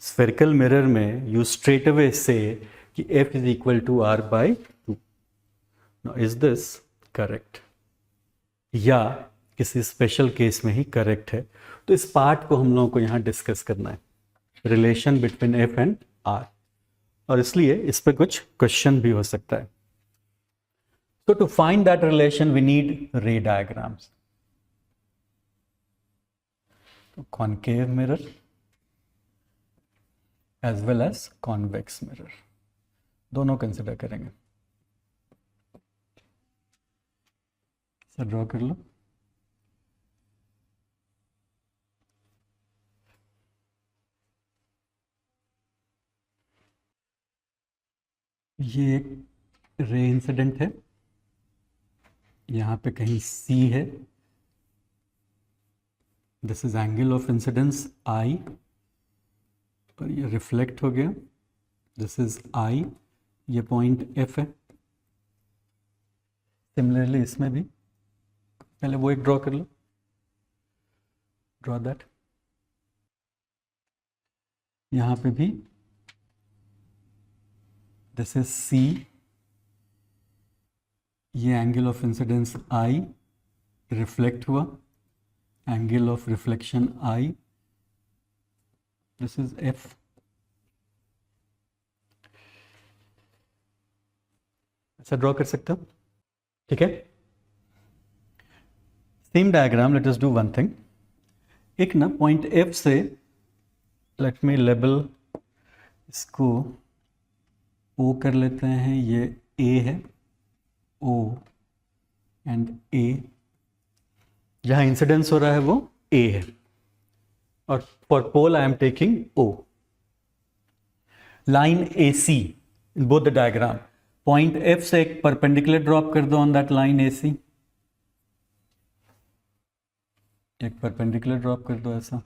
Spherical mirror में you straight away से कि F is equal to R by 2. Now is this correct या किसी स्पेशल केस में ही करेक्ट है? तो इस पार्ट को हम लोगों को यहाँ डिस्कस करना है, relation between F and R, और इसलिए इस पे कुछ क्वेश्चन भी हो सकता है. So to find that relation we need ray diagrams. So concave mirror as well as convex mirror दोनों कंसिडर करेंगे. सर ड्रॉ कर लो. ये एक रे इंसिडेंट है, यहाँ पे कहीं C है. This is angle of incidence I, पर ये रिफ्लेक्ट हो गया. दिस इज I, ये पॉइंट F है. सिमिलरली इसमें भी पहले वो एक ड्रॉ कर लो. Draw that. यहाँ पे भी दिस इज C, ये angle of incidence I, reflect हुआ, angle of reflection I, this is F. ऐसा ड्रॉ कर सकते हो, ठीक है. Same diagram, let us do one thing. एक ना पॉइंट F से लेट मी लेबल इसको O कर लेते हैं. ये A है, O एंड A. जहाँ इंसिडेंस हो रहा है वो A है, और for pole I am taking O. Line AC in both the diagram. Point F से एक परपेंडिकुलर ड्रॉप कर दो ऑन दैट लाइन AC. एक परपेंडिकुलर ड्रॉप कर दो ऐसा.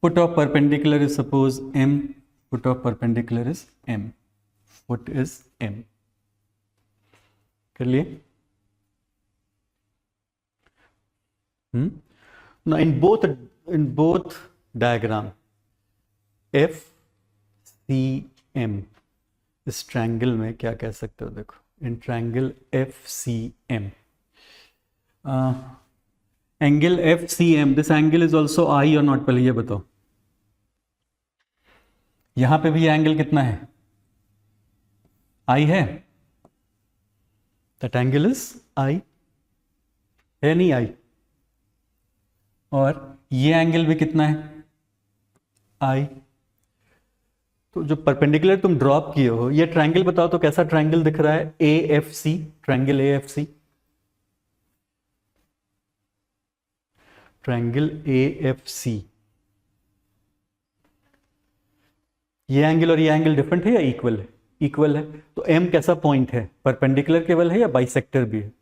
Foot of perpendicular is suppose M. Foot of perpendicular is M. Foot is M. कर लिए. Now in both diagram FCM, इस ट्रायंगल में क्या कह सकते हो? देखो, इन triangle FCM, angle FCM, this angle is also I और नॉट? पहले ये बताओ, यहां पे भी ये एंगल कितना है? I है. That angle is I, है नहीं I? और ये एंगल भी कितना है? I. तो जो परपेंडिकुलर तुम ड्रॉप किए हो, ये ट्रायंगल बताओ तो कैसा ट्रायंगल दिख रहा है? AFC, triangle AFC. Triangle AFC. ये एंगल और ये एंगल डिफरेंट है या इक्वल है? इक्वल है. तो M कैसा पॉइंट है? परपेंडिकुलर केवल है या बाइसेक्टर भी है?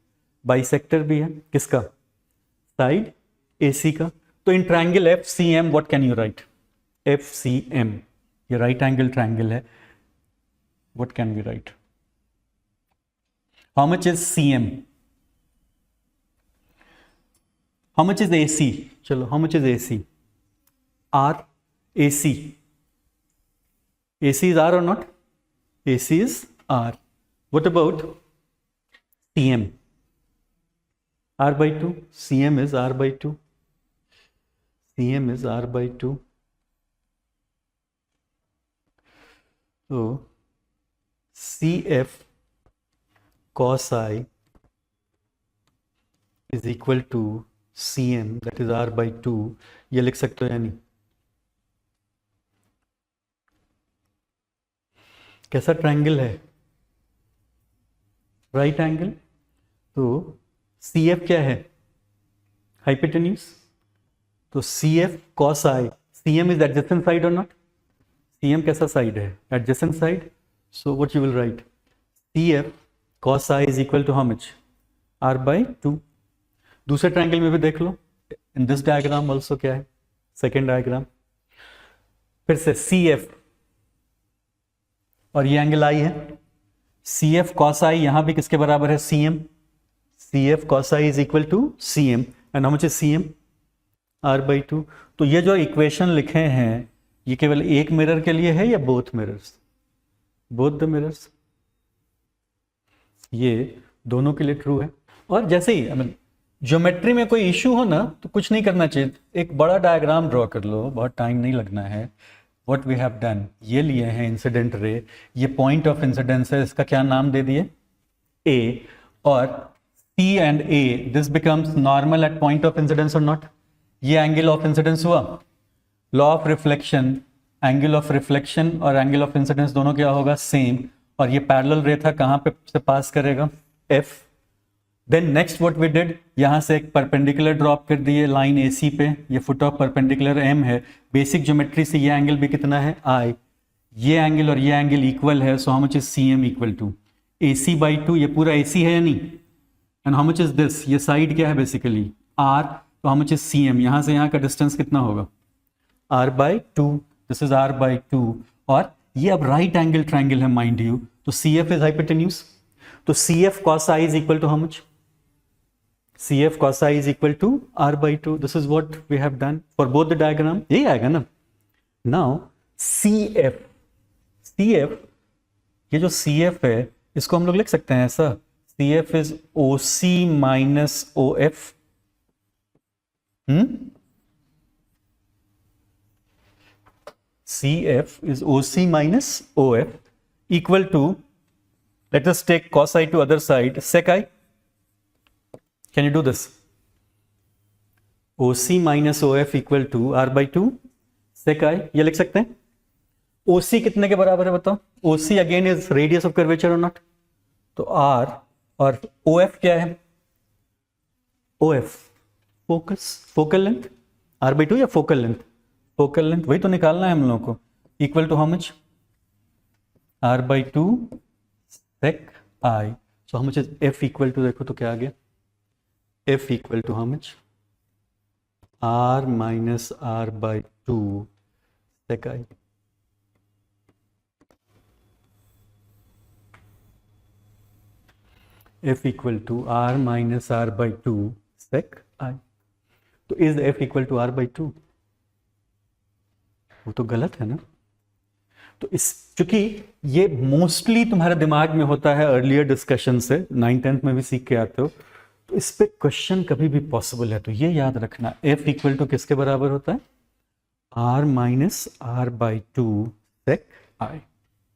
बाइसेक्टर भी है. किसका? साइड AC का. तो in triangle FCM what can you write? FCM, ये राइट एंगल ट्रायंगल है. What can we write? How much is CM? How much is AC? चलो, how much is AC? R. AC. AC is R or not? AC is R. What about CM? R by 2. CM is R by 2. CM is R by 2. So CF cos I is equal to CM, that is R by 2. ये लिख सकते हो या नहीं? कैसा triangle है? Right angle. तो CF क्या है? हाइपोटेन्यूज. तो CF cos I, CM is adjacent side or not? CM कैसा साइड है? adjacent side. So what you will write? CF cos I is equal to how much? R by 2. दूसरे triangle में भी देख लो. In this diagram also क्या है? Second diagram. फिर से CF और ये एंगल I है. CF cos I यहां भी किसके बराबर है? CM. CF cos I is equal to CM. And how much is CM? R by 2. तो ये जो इक्वेशन लिखे हैं ये केवल एक मिरर के लिए है या both mirrors? Both the mirrors, ये दोनों के लिए ट्रू है। और जैसे ही ज्योमेट्री में कोई इशू हो ना तो कुछ नहीं करना चाहिए, एक बड़ा डायग्राम ड्रॉ कर लो, बहुत टाइम नहीं लगना है। व्हाट वी हैव डन, ये लिए हैं इंसिडेंट रे, ये पॉइंट ऑफ इंसिडेंस है, इसका क्या नाम दे दिए? ए, और C and A, this becomes normal at point of incidence और नॉट? ये एंगल ऑफ इंसिडेंस हुआ। Law of reflection, angle of reflection और एंगल ऑफ इंसिडेंस दोनों क्या होगा? सेम। और ये पैरेलल रे था, कहाँ पे से पास करेगा? F। Then next what we did, यहां से एक परपेंडिकुलर ड्रॉप कर दिए लाइन AC पे, ये फुट ऑफ परपेंडिकुलर M है। बेसिक ज्योमेट्री से ये एंगल भी कितना है? I। ये एंगल और ये एंगल इक्वल है, so how much is CM equal to AC/2। ये पूरा AC है या नहीं? And how much is this, ये साइड क्या है बेसिकली? R। तो हाउ मच इज CM, यहां से यहां का डिस्टेंस कितना होगा? R/2। This is R/2। और ये अब राइट एंगल ट्राइंगल है माइंड यू, तो CF इज हाइपोटेन्यूज। तो CF cos I is equal to how much? CF cos I is equal to R/2. This is what we have done for both the diagram. यही आएगा ना? Now CF, ये जो CF है इसको हम लोग लिख सकते हैं ऐसा, CF is OC minus OF। CF is OC minus OF equal to, let us take cos I to other side, sec I। Can you do this? OC minus OF equal to R/2 sec I, ये लिख सकते हैं। OC कितने के बराबर है बताओ? OC again is radius of curvature और नॉट? तो R, और OF क्या है? OF फोकल लेंथ, R/2 या फोकल लेंथ? फोकल लेंथ, वही तो निकालना है हम लोगों को। Equal to how much? R/2 sec I। So how much is F equal to, देखो तो क्या आ गया? F equal to how much? R minus R/2 sec I। F equal to R minus R/2 sec I। तो is F equal to R/2? वो तो गलत है ना? तो इस, चूंकि ये मोस्टली तुम्हारे दिमाग में होता है अर्लियर डिस्कशन से, 9th-10th में भी सीख के आते हो, तो इस पे क्वेश्चन कभी भी पॉसिबल है, तो ये याद रखना, F इक्वल टू किसके बराबर होता है? R minus R/2 sec I।